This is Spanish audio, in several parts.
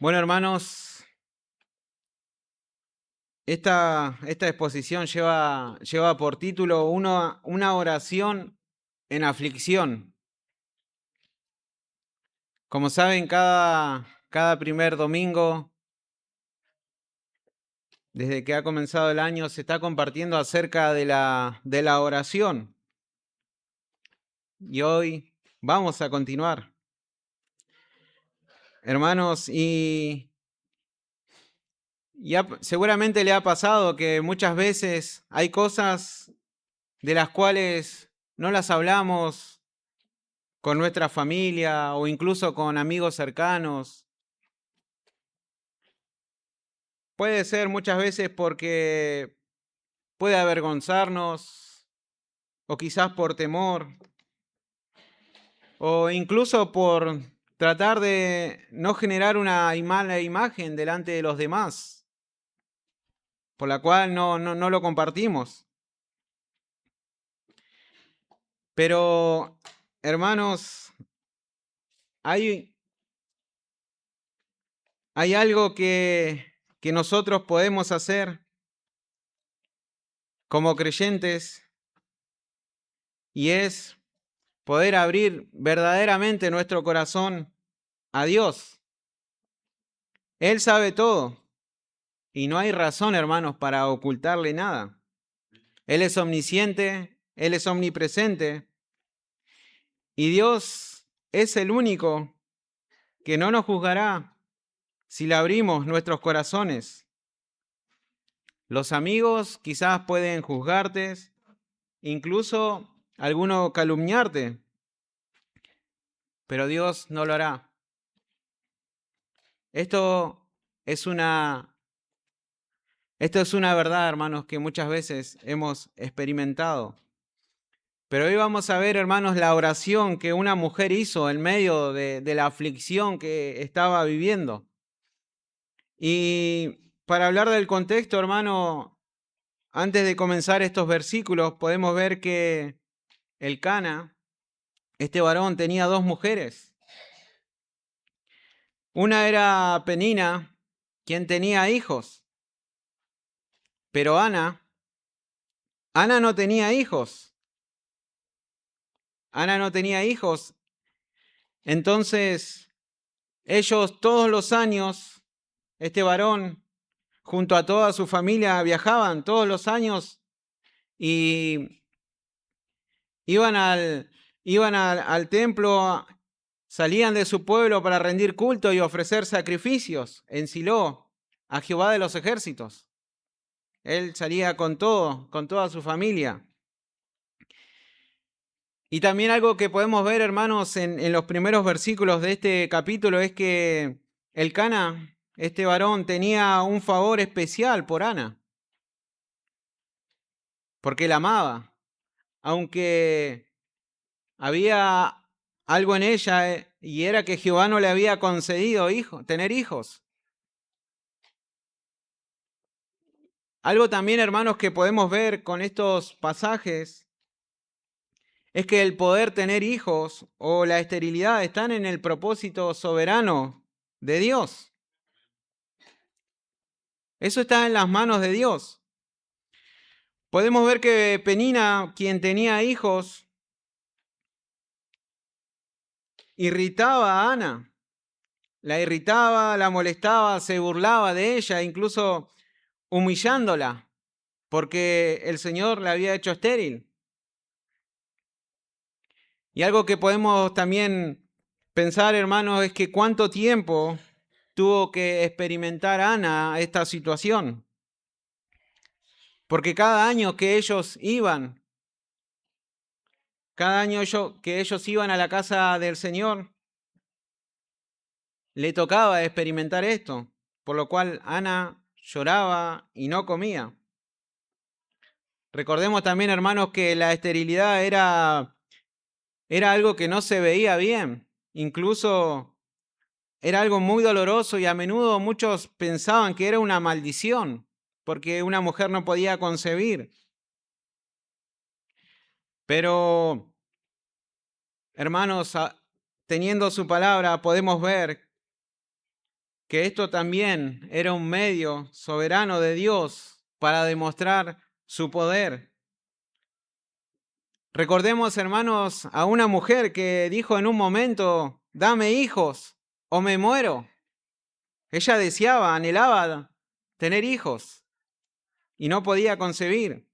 Bueno, hermanos, esta exposición lleva por título una oración en aflicción. Como saben, cada primer domingo, desde que ha comenzado el año, se está compartiendo acerca de la oración. Y hoy vamos a continuar. Hermanos, seguramente le ha pasado que muchas veces hay cosas de las cuales no las hablamos con nuestra familia o incluso con amigos cercanos. Puede ser muchas veces porque puede avergonzarnos o quizás por temor o incluso por tratar de no generar una mala imagen delante de los demás, por la cual no lo compartimos. Pero, hermanos, hay, hay algo que nosotros podemos hacer como creyentes y es poder abrir verdaderamente nuestro corazón a Dios. Él sabe todo y no hay razón, hermanos, para ocultarle nada. Él es omnisciente, Él es omnipresente y Dios es el único que no nos juzgará si le abrimos nuestros corazones. Los amigos quizás pueden juzgarte, incluso alguno calumniarte, pero Dios no lo hará. Esto es una Esto es una verdad, hermanos, que muchas veces hemos experimentado. Pero hoy vamos a ver, hermanos, la oración que una mujer hizo en medio de la aflicción que estaba viviendo. Y para hablar del contexto, hermano, antes de comenzar estos versículos, podemos ver que Elcana, este varón, tenía dos mujeres. Una era Penina, quien tenía hijos, pero Ana no tenía hijos. Ana no tenía hijos. Entonces, ellos todos los años, este varón, junto a toda su familia, viajaban todos los años y iban al templo, salían de su pueblo para rendir culto y ofrecer sacrificios en Silo a Jehová de los ejércitos. Él salía con toda su familia. Y también algo que podemos ver, hermanos, en los primeros versículos de este capítulo es que Elcana, este varón, tenía un favor especial por Ana, porque la amaba, aunque había algo en ella y era que Jehová no le había concedido tener hijos. Algo también, hermanos, que podemos ver con estos pasajes es que el poder tener hijos o la esterilidad están en el propósito soberano de Dios. Eso está en las manos de Dios. Podemos ver que Penina, quien tenía hijos, irritaba a Ana. La irritaba, la molestaba, se burlaba de ella, incluso humillándola, porque el Señor la había hecho estéril. Y algo que podemos también pensar, hermanos, es que cuánto tiempo tuvo que experimentar Ana esta situación. Porque cada año que ellos iban a la casa del Señor, le tocaba experimentar esto, por lo cual Ana lloraba y no comía. Recordemos también, hermanos, que la esterilidad era algo que no se veía bien, incluso era algo muy doloroso y a menudo muchos pensaban que era una maldición, porque una mujer no podía concebir. Pero, hermanos, teniendo su palabra, podemos ver que esto también era un medio soberano de Dios para demostrar su poder. Recordemos, hermanos, a una mujer que dijo en un momento, dame hijos o me muero. Ella deseaba, anhelaba tener hijos y no podía concebir.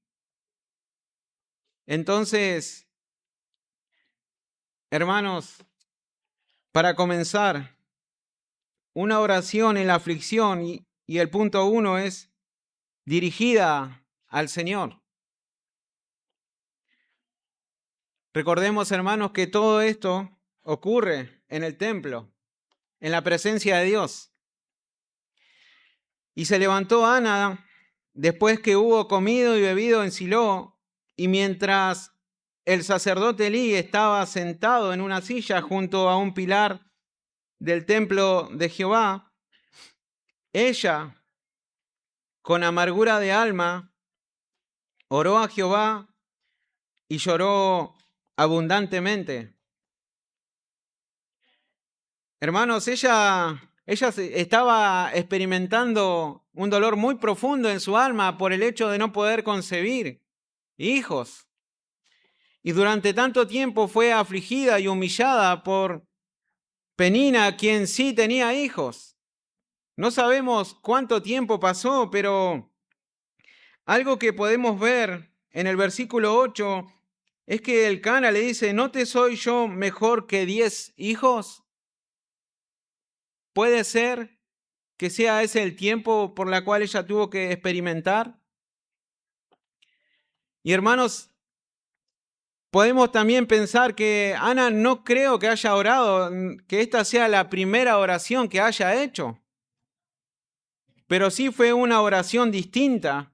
Entonces, hermanos, para comenzar, una oración en la aflicción y el punto 1 es dirigida al Señor. Recordemos, hermanos, que todo esto ocurre en el templo, en la presencia de Dios. Y se levantó Ana después que hubo comido y bebido en Silo, y mientras el sacerdote Elí estaba sentado en una silla junto a un pilar del templo de Jehová, ella, con amargura de alma, oró a Jehová y lloró abundantemente. Hermanos, ella estaba experimentando un dolor muy profundo en su alma por el hecho de no poder concebir hijos. Y durante tanto tiempo fue afligida y humillada por Penina, quien sí tenía hijos. No sabemos cuánto tiempo pasó, pero algo que podemos ver en el versículo 8 es que Elcana le dice, ¿no te soy yo mejor que 10 hijos? ¿Puede ser que sea ese el tiempo por la cual ella tuvo que experimentar? Y hermanos, podemos también pensar que Ana no creo que haya orado, que esta sea la primera oración que haya hecho, pero sí fue una oración distinta,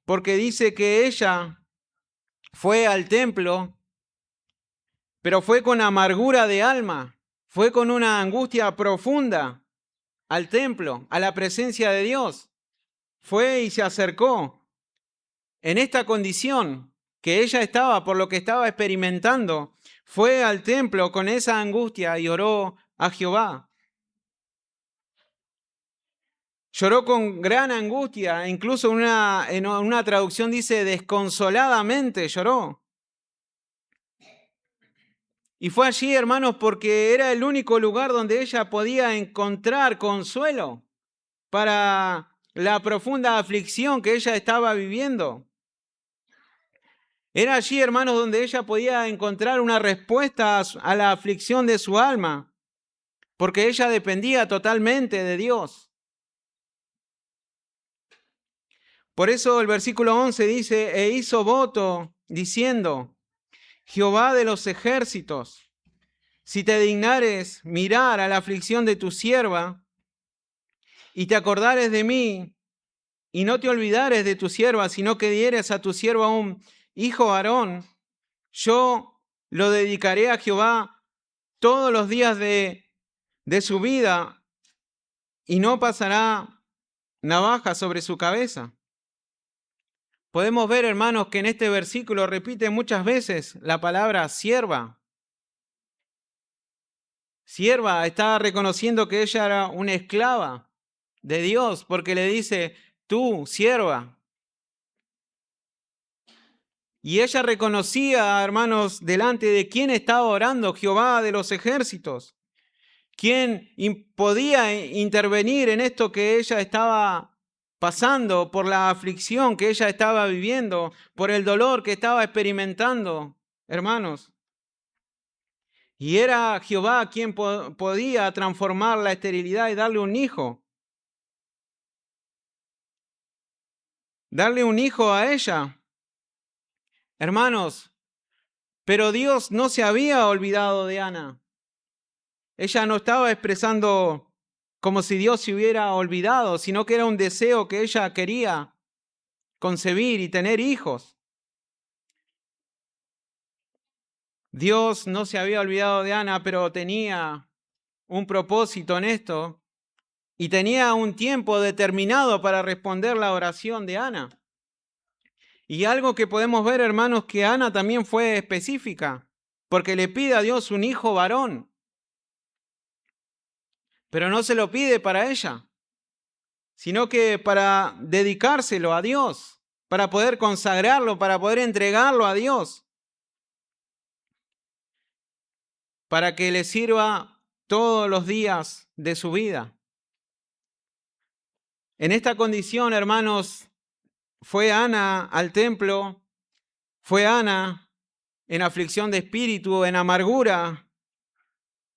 porque dice que ella fue al templo, pero fue con amargura de alma, fue con una angustia profunda al templo, a la presencia de Dios. Fue y se acercó en esta condición que ella estaba, por lo que estaba experimentando, fue al templo con esa angustia y oró a Jehová. Lloró con gran angustia, incluso en una traducción dice desconsoladamente lloró. Y fue allí, hermanos, porque era el único lugar donde ella podía encontrar consuelo para la profunda aflicción que ella estaba viviendo. Era allí, hermanos, donde ella podía encontrar una respuesta a la aflicción de su alma, porque ella dependía totalmente de Dios. Por eso el versículo 11 dice, e hizo voto diciendo, Jehová de los ejércitos, si te dignares mirar a la aflicción de tu sierva y te acordares de mí y no te olvidares de tu sierva, sino que dieres a tu sierva un hijo varón, yo lo dedicaré a Jehová todos los días de su vida y no pasará navaja sobre su cabeza. Podemos ver, hermanos, que en este versículo repite muchas veces la palabra sierva. Sierva está reconociendo que ella era una esclava de Dios, porque le dice, tú, sierva. Y ella reconocía, hermanos, delante de quién estaba orando, Jehová de los ejércitos, quién podía intervenir en esto que ella estaba pasando, por la aflicción que ella estaba viviendo, por el dolor que estaba experimentando, hermanos. Y era Jehová quien podía transformar la esterilidad y darle un hijo. Darle un hijo a ella. Hermanos, pero Dios no se había olvidado de Ana. Ella no estaba expresando como si Dios se hubiera olvidado, sino que era un deseo que ella quería concebir y tener hijos. Dios no se había olvidado de Ana, pero tenía un propósito en esto y tenía un tiempo determinado para responder la oración de Ana. Y algo que podemos ver, hermanos, que Ana también fue específica, porque le pide a Dios un hijo varón. pero no se lo pide para ella, sino que para dedicárselo a Dios, para poder consagrarlo, para poder entregarlo a Dios, para que le sirva todos los días de su vida. En esta condición, hermanos, fue Ana al templo, fue Ana en aflicción de espíritu, en amargura,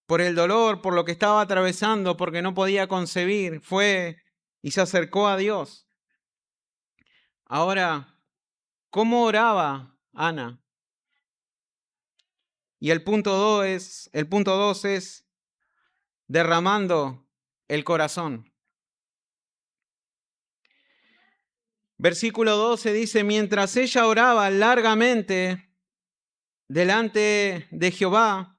por el dolor, por lo que estaba atravesando, porque no podía concebir, fue y se acercó a Dios. Ahora, ¿cómo oraba Ana? Y el punto 2 es derramando el corazón. Versículo 12 dice, mientras ella oraba largamente delante de Jehová,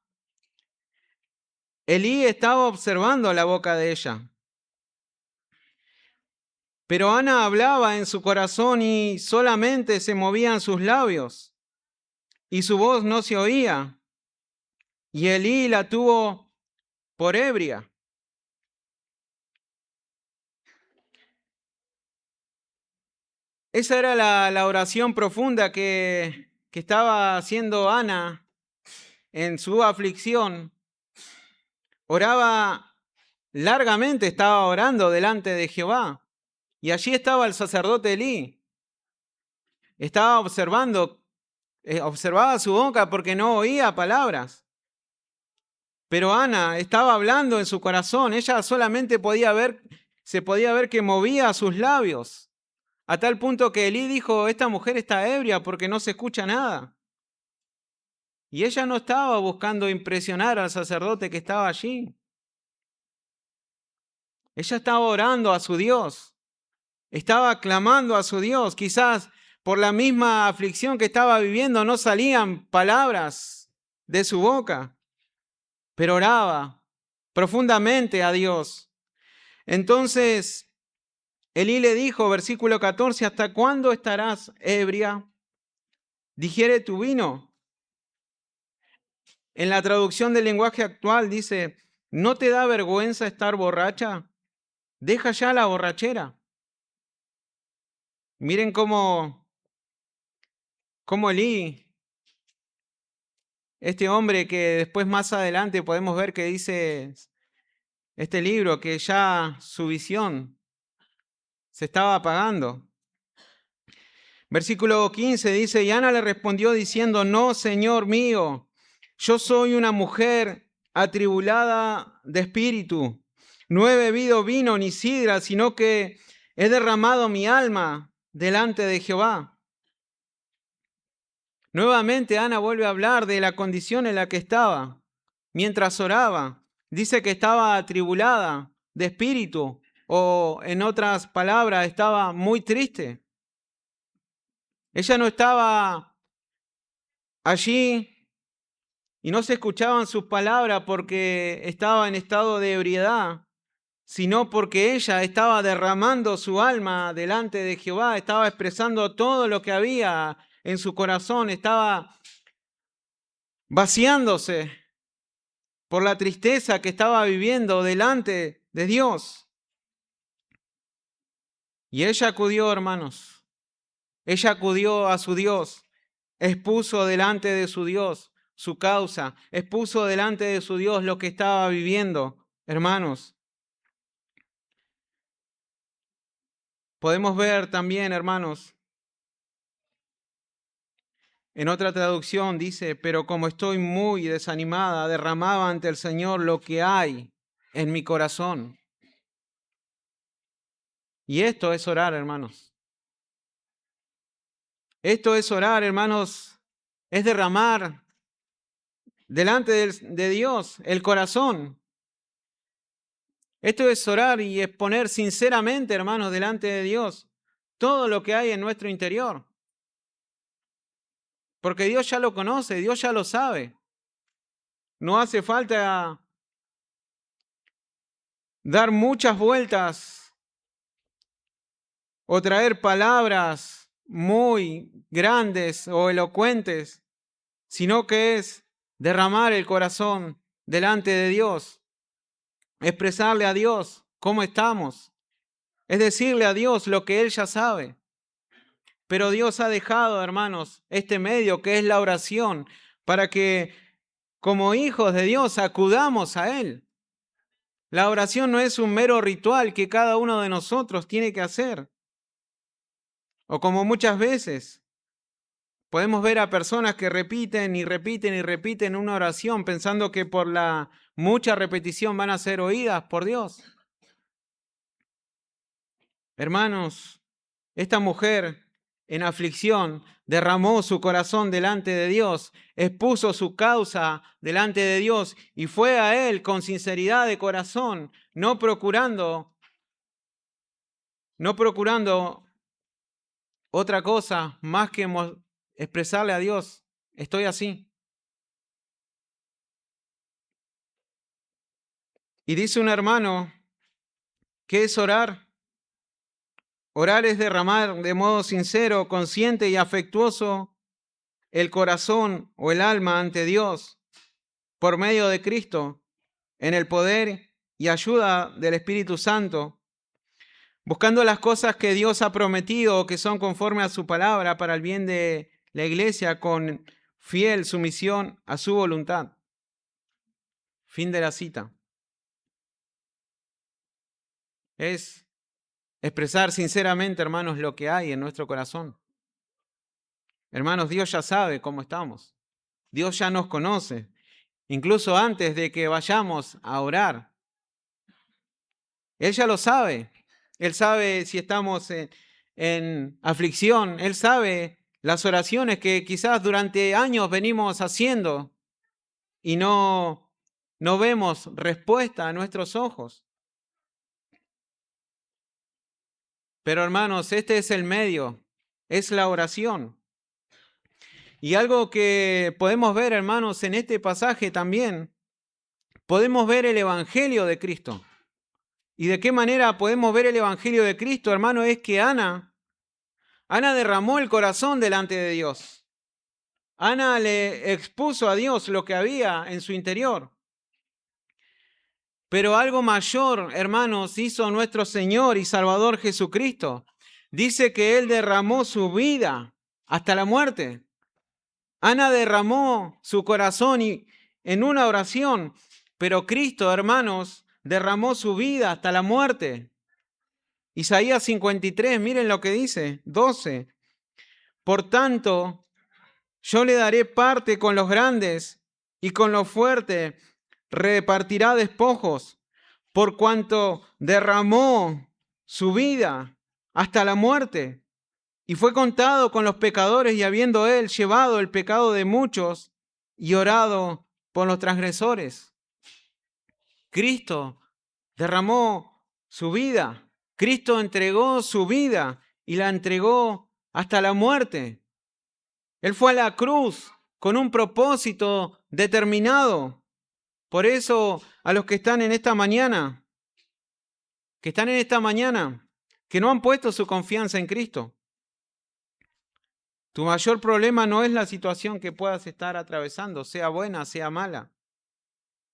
Elí estaba observando la boca de ella. Pero Ana hablaba en su corazón y solamente se movían sus labios y su voz no se oía. Y Elí la tuvo por ebria. Esa era la oración profunda que estaba haciendo Ana en su aflicción. Oraba largamente, estaba orando delante de Jehová. Y allí estaba el sacerdote Elí. Estaba observaba su boca porque no oía palabras. Pero Ana estaba hablando en su corazón. Ella solamente se podía ver que movía sus labios. A tal punto que Elí dijo, esta mujer está ebria porque no se escucha nada. Y ella no estaba buscando impresionar al sacerdote que estaba allí. Ella estaba orando a su Dios. Estaba clamando a su Dios. Quizás por la misma aflicción que estaba viviendo no salían palabras de su boca, pero oraba profundamente a Dios. Entonces, Elí le dijo, versículo 14, ¿hasta cuándo estarás ebria? ¿Digiere tu vino? En la traducción del lenguaje actual dice, ¿no te da vergüenza estar borracha? Deja ya la borrachera. Miren cómo Elí, este hombre que después más adelante podemos ver que dice este libro, que ya su visión se estaba apagando. Versículo 15 dice, y Ana le respondió diciendo, no, Señor mío, yo soy una mujer atribulada de espíritu. No he bebido vino ni sidra, sino que he derramado mi alma delante de Jehová. Nuevamente Ana vuelve a hablar de la condición en la que estaba mientras oraba. Dice que estaba atribulada de espíritu, o en otras palabras, estaba muy triste. Ella no estaba allí y no se escuchaban sus palabras porque estaba en estado de ebriedad, sino porque ella estaba derramando su alma delante de Jehová, estaba expresando todo lo que había en su corazón, estaba vaciándose por la tristeza que estaba viviendo delante de Dios. Y ella acudió, hermanos, ella acudió a su Dios, expuso delante de su Dios su causa, expuso delante de su Dios lo que estaba viviendo, hermanos. Podemos ver también, hermanos, en otra traducción dice, pero como estoy muy desanimada, derramaba ante el Señor lo que hay en mi corazón. Y esto es orar, hermanos. Esto es orar, hermanos, es derramar delante de Dios el corazón. Esto es orar y exponer sinceramente, hermanos, delante de Dios todo lo que hay en nuestro interior. Porque Dios ya lo conoce, Dios ya lo sabe. No hace falta dar muchas vueltas o traer palabras muy grandes o elocuentes, sino que es derramar el corazón delante de Dios. expresarle a Dios cómo estamos. Es decirle a Dios lo que Él ya sabe. Pero Dios ha dejado, hermanos, este medio que es la oración para que como hijos de Dios acudamos a Él. La oración no es un mero ritual que cada uno de nosotros tiene que hacer. O como muchas veces podemos ver a personas que repiten y repiten y repiten una oración pensando que por la mucha repetición van a ser oídas por Dios. Hermanos, esta mujer en aflicción derramó su corazón delante de Dios, expuso su causa delante de Dios y fue a Él con sinceridad de corazón, no procurando otra cosa más que expresarle a Dios, estoy así. Y dice un hermano, ¿qué es orar? Orar es derramar de modo sincero, consciente y afectuoso el corazón o el alma ante Dios por medio de Cristo, en el poder y ayuda del Espíritu Santo, buscando las cosas que Dios ha prometido o que son conforme a su palabra para el bien de la iglesia con fiel sumisión a su voluntad. Fin de la cita. Es expresar sinceramente, hermanos, lo que hay en nuestro corazón. Hermanos, Dios ya sabe cómo estamos. Dios ya nos conoce, incluso antes de que vayamos a orar. Él ya lo sabe. Él sabe si estamos en aflicción. Él sabe las oraciones que quizás durante años venimos haciendo y no vemos respuesta a nuestros ojos. Pero hermanos, este es el medio, es la oración. Y algo que podemos ver, hermanos, en este pasaje también, podemos ver el Evangelio de Cristo. ¿Y de qué manera podemos ver el Evangelio de Cristo, hermano? Es que Ana derramó el corazón delante de Dios. Ana le expuso a Dios lo que había en su interior. Pero algo mayor, hermanos, hizo nuestro Señor y Salvador Jesucristo. Dice que Él derramó su vida hasta la muerte. Ana derramó su corazón en una oración, pero Cristo, hermanos, derramó su vida hasta la muerte. Isaías 53, miren lo que dice, 12. Por tanto, yo le daré parte con los grandes y con los fuertes repartirá despojos, por cuanto derramó su vida hasta la muerte y fue contado con los pecadores y habiendo él llevado el pecado de muchos y orado por los transgresores. Cristo derramó su vida, Cristo entregó su vida y la entregó hasta la muerte. Él fue a la cruz con un propósito determinado. Por eso, a los que están en esta mañana, que no han puesto su confianza en Cristo, tu mayor problema no es la situación que puedas estar atravesando, sea buena, sea mala,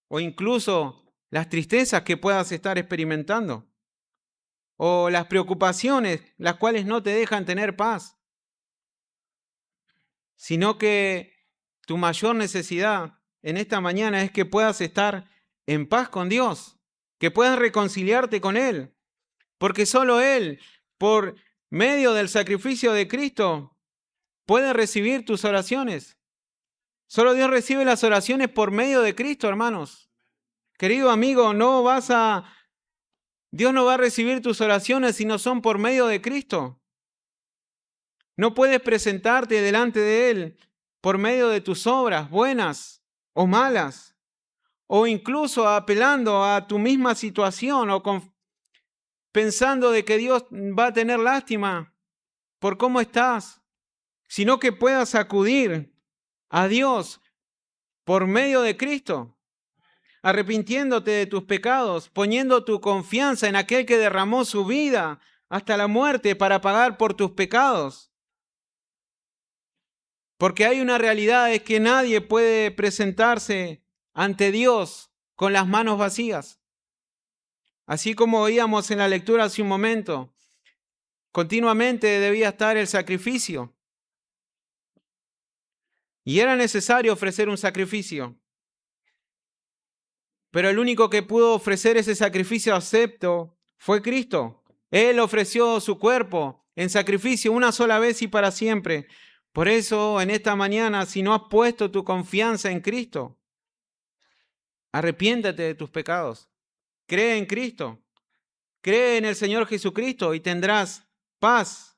o incluso las tristezas que puedas estar experimentando, o las preocupaciones, las cuales no te dejan tener paz, sino que tu mayor necesidad en esta mañana es que puedas estar en paz con Dios, que puedas reconciliarte con Él, porque solo Él, por medio del sacrificio de Cristo, puede recibir tus oraciones. Solo Dios recibe las oraciones por medio de Cristo, hermanos. Querido amigo, Dios no va a recibir tus oraciones si no son por medio de Cristo. No puedes presentarte delante de Él por medio de tus obras, buenas o malas, o incluso apelando a tu misma situación o pensando de que Dios va a tener lástima por cómo estás, sino que puedas acudir a Dios por medio de Cristo, arrepintiéndote de tus pecados, poniendo tu confianza en aquel que derramó su vida hasta la muerte para pagar por tus pecados. Porque hay una realidad, es que nadie puede presentarse ante Dios con las manos vacías. Así como oíamos en la lectura hace un momento, continuamente debía estar el sacrificio. Y era necesario ofrecer un sacrificio. Pero el único que pudo ofrecer ese sacrificio acepto fue Cristo. Él ofreció su cuerpo en sacrificio una sola vez y para siempre. Por eso, en esta mañana, si no has puesto tu confianza en Cristo, arrepiéntate de tus pecados. Cree en Cristo. Cree en el Señor Jesucristo y tendrás paz.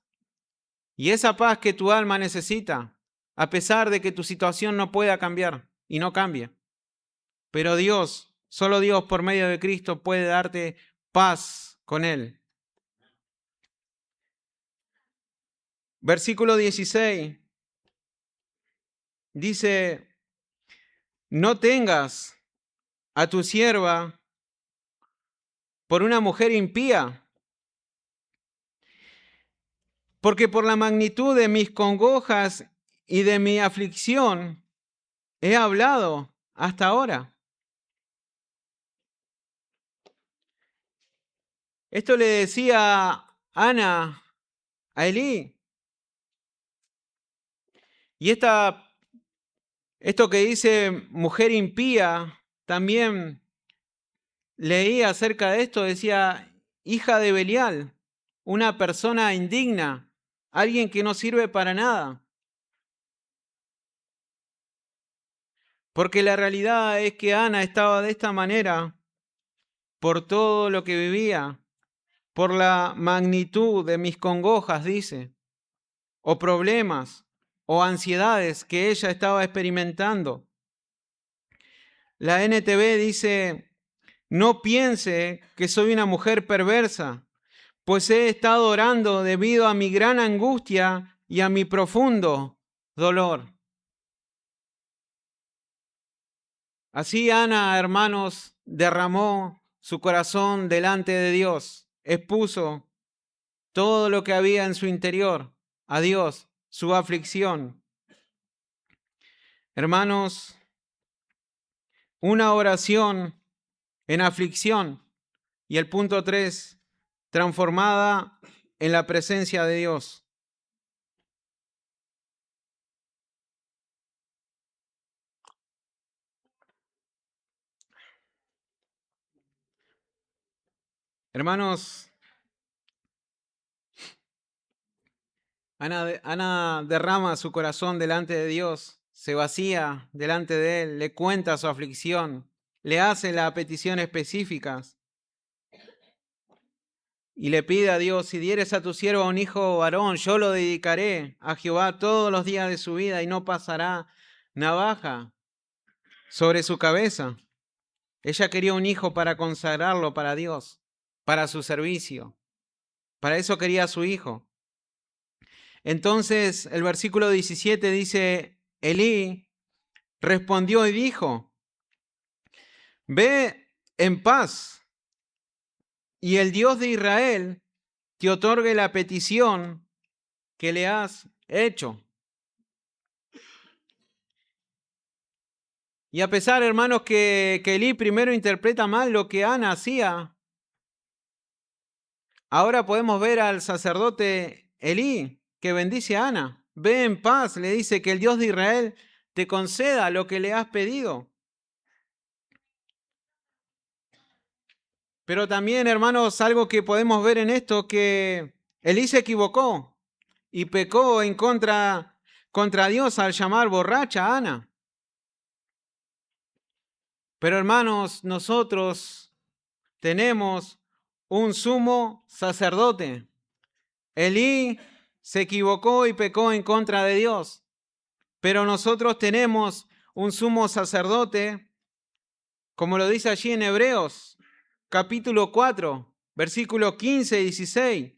Y esa paz que tu alma necesita, a pesar de que tu situación no pueda cambiar y no cambie. Pero Dios, solo Dios por medio de Cristo puede darte paz con Él. Versículo 16 dice, no tengas a tu sierva por una mujer impía, porque por la magnitud de mis congojas y de mi aflicción he hablado hasta ahora. Esto le decía Ana a Elí. Y esto que dice mujer impía, también leí acerca de esto, decía hija de Belial, una persona indigna, alguien que no sirve para nada. Porque la realidad es que Ana estaba de esta manera por todo lo que vivía, por la magnitud de mis congojas, dice, o problemas, o ansiedades que ella estaba experimentando. La NTV dice, no piense que soy una mujer perversa, pues he estado orando debido a mi gran angustia y a mi profundo dolor. Así Ana, hermanos, derramó su corazón delante de Dios, expuso todo lo que había en su interior a Dios, su aflicción. Hermanos, una oración en aflicción. Y el punto 3, transformada en la presencia de Dios. Hermanos, Ana derrama su corazón delante de Dios, se vacía delante de Él, le cuenta su aflicción, le hace las peticiones específicas y le pide a Dios, si dieres a tu siervo un hijo varón, yo lo dedicaré a Jehová todos los días de su vida y no pasará navaja sobre su cabeza. Ella quería un hijo para consagrarlo para Dios, para su servicio. Para eso quería a su hijo. Entonces el versículo 17 dice, Elí respondió y dijo, ve en paz y el Dios de Israel te otorgue la petición que le has hecho. Y a pesar, hermanos, que Elí primero interpreta mal lo que Ana hacía, ahora podemos ver al sacerdote Elí que bendice a Ana. Ve en paz, le dice, que el Dios de Israel te conceda lo que le has pedido. Pero también, hermanos, algo que podemos ver en esto, que Elí se equivocó y pecó en contra Dios al llamar borracha a Ana. Pero, hermanos, nosotros tenemos un sumo sacerdote. Elí se equivocó y pecó en contra de Dios. Pero nosotros tenemos un sumo sacerdote, como lo dice allí en Hebreos, capítulo 4, versículos 15 y 16.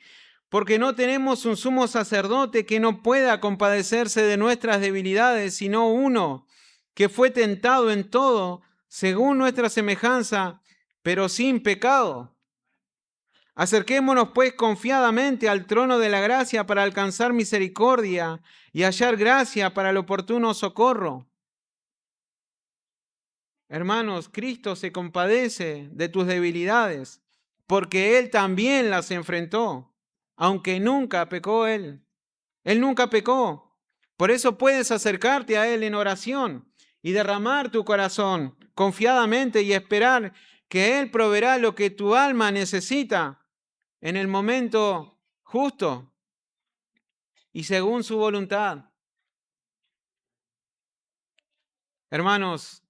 Porque no tenemos un sumo sacerdote que no pueda compadecerse de nuestras debilidades, sino uno que fue tentado en todo, según nuestra semejanza, pero sin pecado. Acerquémonos pues confiadamente al trono de la gracia para alcanzar misericordia y hallar gracia para el oportuno socorro. Hermanos, Cristo se compadece de tus debilidades. porque Él también las enfrentó, aunque nunca pecó Él. Él nunca pecó. Por eso puedes acercarte a Él en oración y derramar tu corazón confiadamente y esperar que Él proveerá lo que tu alma necesita en el momento justo y según su voluntad. Hermanos,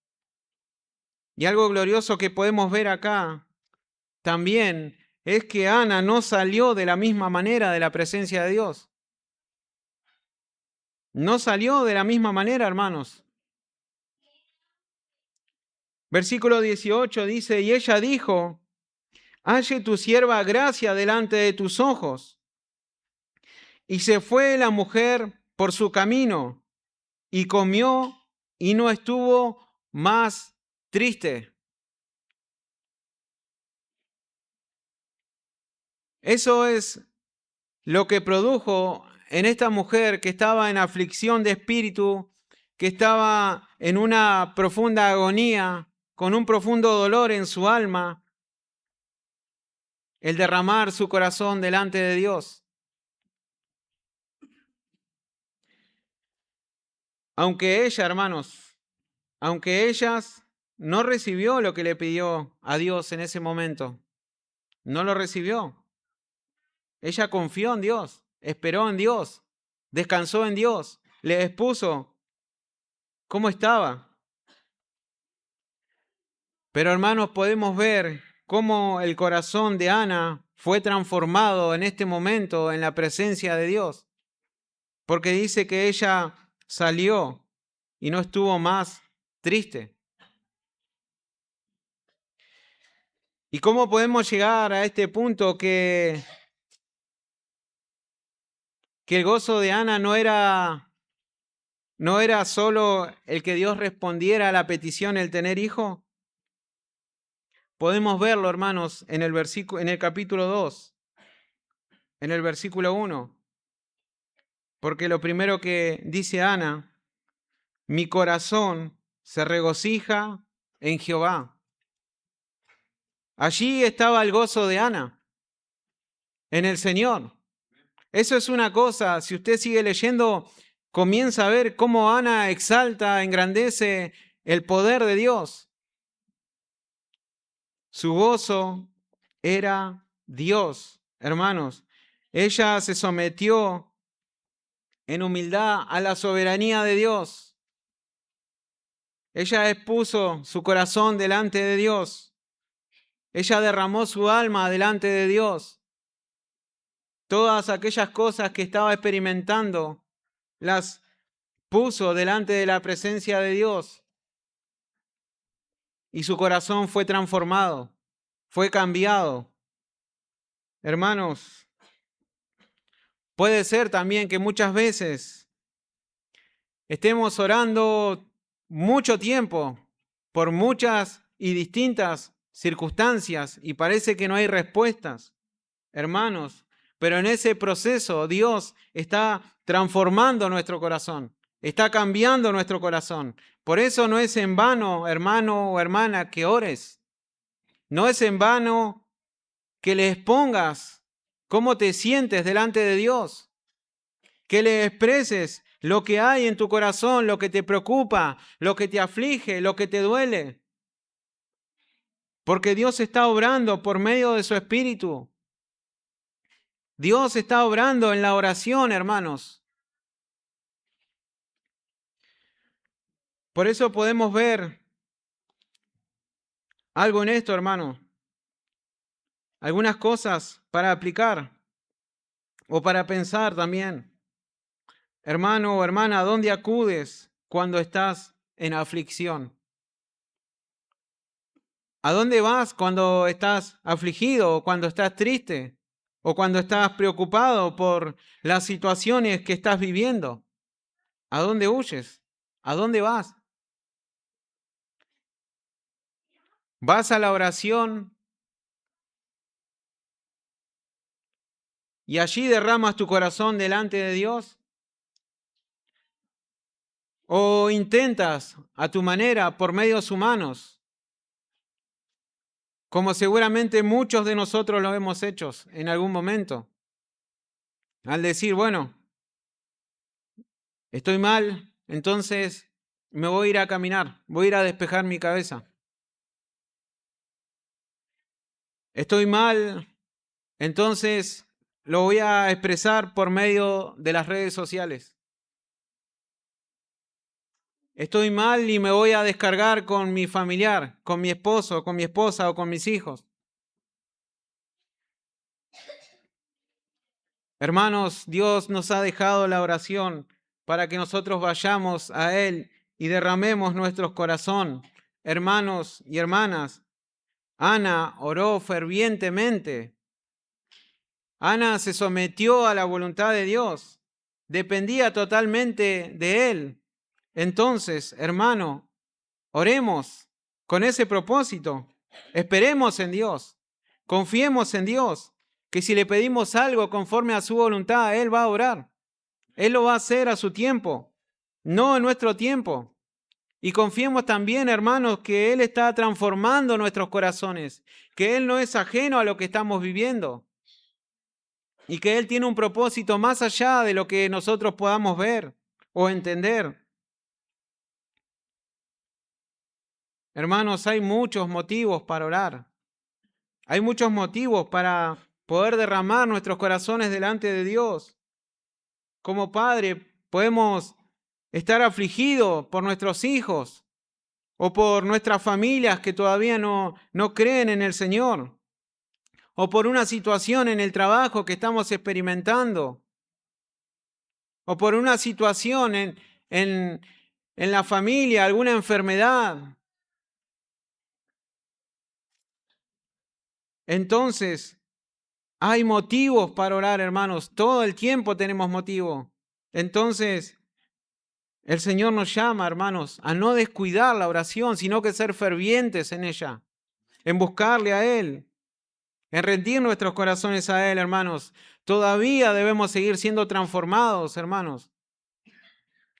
y algo glorioso que podemos ver acá también es que Ana no salió de la misma manera de la presencia de Dios. No salió de la misma manera, hermanos. Versículo 18 dice, y ella dijo, halle tu sierva gracia delante de tus ojos. Y se fue la mujer por su camino y comió y no estuvo más triste. Eso es lo que produjo en esta mujer que estaba en aflicción de espíritu, que estaba en una profunda agonía, con un profundo dolor en su alma, el derramar su corazón delante de Dios. Aunque ella, hermanos, aunque ellas no recibió lo que le pidió a Dios en ese momento, no lo recibió. Ella confió en Dios, esperó en Dios, descansó en Dios, le expuso cómo estaba. Pero hermanos, podemos ver cómo el corazón de Ana fue transformado en este momento en la presencia de Dios, porque dice que ella salió y no estuvo más triste. ¿Y cómo podemos llegar a este punto que el gozo de Ana no era solo el que Dios respondiera a la petición, el tener hijo? Podemos verlo, hermanos, en el capítulo 2, en el versículo 1. Porque lo primero que dice Ana, mi corazón se regocija en Jehová. Allí estaba el gozo de Ana, en el Señor. Eso es una cosa, si usted sigue leyendo, comienza a ver cómo Ana exalta, engrandece el poder de Dios. Su gozo era Dios, hermanos. Ella se sometió en humildad a la soberanía de Dios. Ella expuso su corazón delante de Dios. Ella derramó su alma delante de Dios. Todas aquellas cosas que estaba experimentando las puso delante de la presencia de Dios. Y su corazón fue transformado, fue cambiado. Hermanos, puede ser también que muchas veces estemos orando mucho tiempo por muchas y distintas circunstancias y parece que no hay respuestas, hermanos, pero en ese proceso Dios está transformando nuestro corazón, está cambiando nuestro corazón. Por eso no es en vano, hermano o hermana, que ores. No es en vano que le expongas cómo te sientes delante de Dios, que le expreses lo que hay en tu corazón, lo que te preocupa, lo que te aflige, lo que te duele. Porque Dios está obrando por medio de su Espíritu. Dios está obrando en la oración, hermanos. Por eso podemos ver algo en esto, hermano. Algunas cosas para aplicar o para pensar también. Hermano o hermana, ¿a dónde acudes cuando estás en aflicción? ¿A dónde vas cuando estás afligido o cuando estás triste o cuando estás preocupado por las situaciones que estás viviendo? ¿A dónde huyes? ¿A dónde vas? ¿Vas a la oración y allí derramas tu corazón delante de Dios? ¿O intentas a tu manera, por medios humanos, como seguramente muchos de nosotros lo hemos hecho en algún momento. Al decir, bueno, estoy mal, entonces me voy a ir a caminar, voy a ir a despejar mi cabeza. Estoy mal, entonces lo voy a expresar por medio de las redes sociales. Estoy mal y me voy a descargar con mi familiar, con mi esposo, con mi esposa o con mis hijos. Hermanos, Dios nos ha dejado la oración para que nosotros vayamos a Él y derramemos nuestro corazón. Hermanos y hermanas, Ana oró fervientemente. Ana se sometió a la voluntad de Dios, dependía totalmente de Él. Entonces, hermano, oremos con ese propósito. Esperemos en Dios. Confiemos en Dios, que si le pedimos algo conforme a su voluntad, Él va a orar. Él lo va a hacer a su tiempo, no en nuestro tiempo. Y confiemos también, hermanos, que Él está transformando nuestros corazones, que Él no es ajeno a lo que estamos viviendo y que Él tiene un propósito más allá de lo que nosotros podamos ver o entender. Hermanos, hay muchos motivos para orar. Hay muchos motivos para poder derramar nuestros corazones delante de Dios. Como padre, podemos estar afligidos por nuestros hijos o por nuestras familias que todavía no creen en el Señor, o por una situación en el trabajo que estamos experimentando, o por una situación en la familia, alguna enfermedad. Entonces, hay motivos para orar, hermanos. Todo el tiempo tenemos motivo. Entonces, el Señor nos llama, hermanos, a no descuidar la oración, sino que ser fervientes en ella, en buscarle a Él, en rendir nuestros corazones a Él, hermanos. Todavía debemos seguir siendo transformados, hermanos.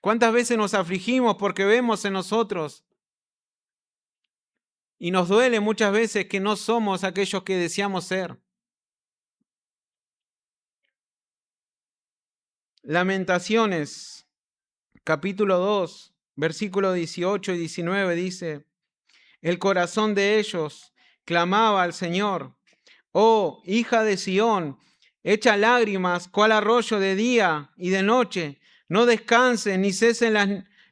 ¿Cuántas veces nos afligimos porque vemos en nosotros y nos duele muchas veces que no somos aquellos que deseamos ser? Lamentaciones, capítulo 2, versículos 18 y 19 dice: el corazón de ellos clamaba al Señor. Oh, hija de Sión, echa lágrimas cual arroyo de día y de noche. No descansen ni cesen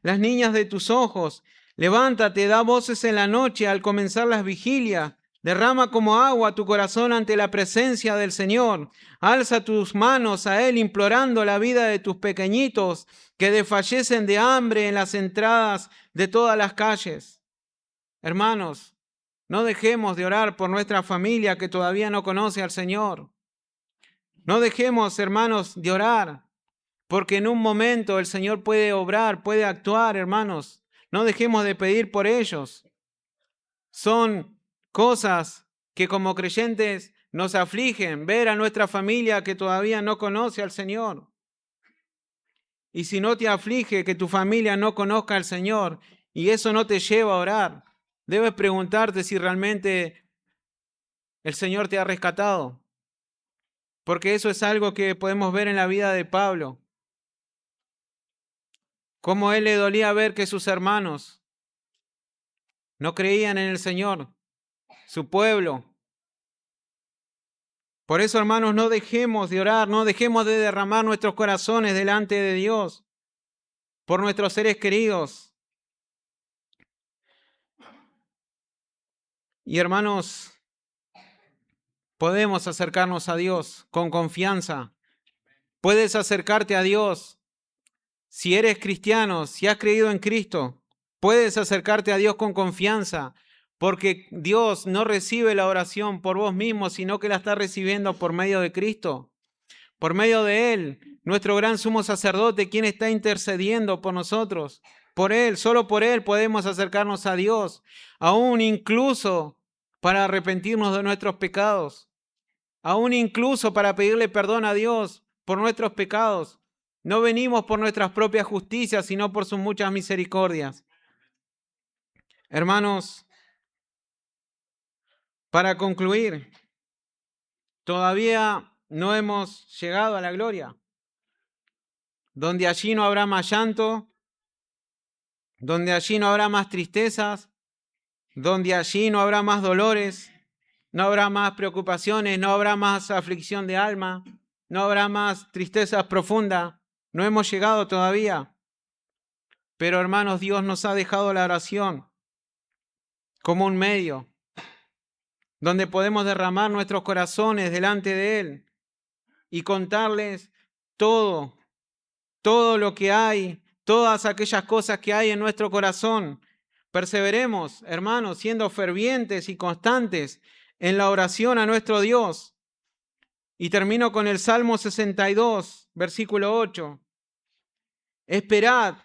las niñas de tus ojos. Levántate, da voces en la noche al comenzar las vigilias. Derrama como agua tu corazón ante la presencia del Señor. Alza tus manos a Él implorando la vida de tus pequeñitos que desfallecen de hambre en las entradas de todas las calles. Hermanos, no dejemos de orar por nuestra familia que todavía no conoce al Señor. No dejemos, hermanos, de orar, porque en un momento el Señor puede obrar, puede actuar, hermanos. No dejemos de pedir por ellos. Son cosas que como creyentes nos afligen, ver a nuestra familia que todavía no conoce al Señor. Y si no te aflige que tu familia no conozca al Señor y eso no te lleva a orar, debes preguntarte si realmente el Señor te ha rescatado. Porque eso es algo que podemos ver en la vida de Pablo. Cómo él le dolía ver que sus hermanos no creían en el Señor, su pueblo. Por eso, hermanos, no dejemos de orar, no dejemos de derramar nuestros corazones delante de Dios por nuestros seres queridos. Y hermanos, podemos acercarnos a Dios con confianza. Puedes acercarte a Dios si eres cristiano, si has creído en Cristo. Puedes acercarte a Dios con confianza, porque Dios no recibe la oración por vos mismo, sino que la está recibiendo por medio de Cristo, por medio de Él, nuestro gran sumo sacerdote, quien está intercediendo por nosotros. Por Él, solo por Él podemos acercarnos a Dios, aún incluso para arrepentirnos de nuestros pecados, aún incluso para pedirle perdón a Dios por nuestros pecados. No venimos por nuestras propias justicias, sino por sus muchas misericordias. Hermanos, Para concluir, todavía no hemos llegado a la gloria, donde allí no habrá más llanto, donde allí no habrá más tristezas, donde allí no habrá más dolores, no habrá más preocupaciones, no habrá más aflicción de alma, no habrá más tristezas profundas. No hemos llegado todavía. Pero hermanos, Dios nos ha dejado la oración como un medio donde podemos derramar nuestros corazones delante de Él y contarles todo lo que hay, todas aquellas cosas que hay en nuestro corazón. Perseveremos, hermanos, siendo fervientes y constantes en la oración a nuestro Dios. Y termino con el Salmo 62, versículo 8. Esperad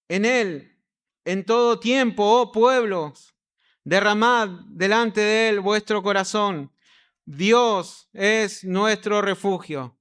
en Él en todo tiempo, oh pueblos, derramad delante de Él vuestro corazón. Dios es nuestro refugio.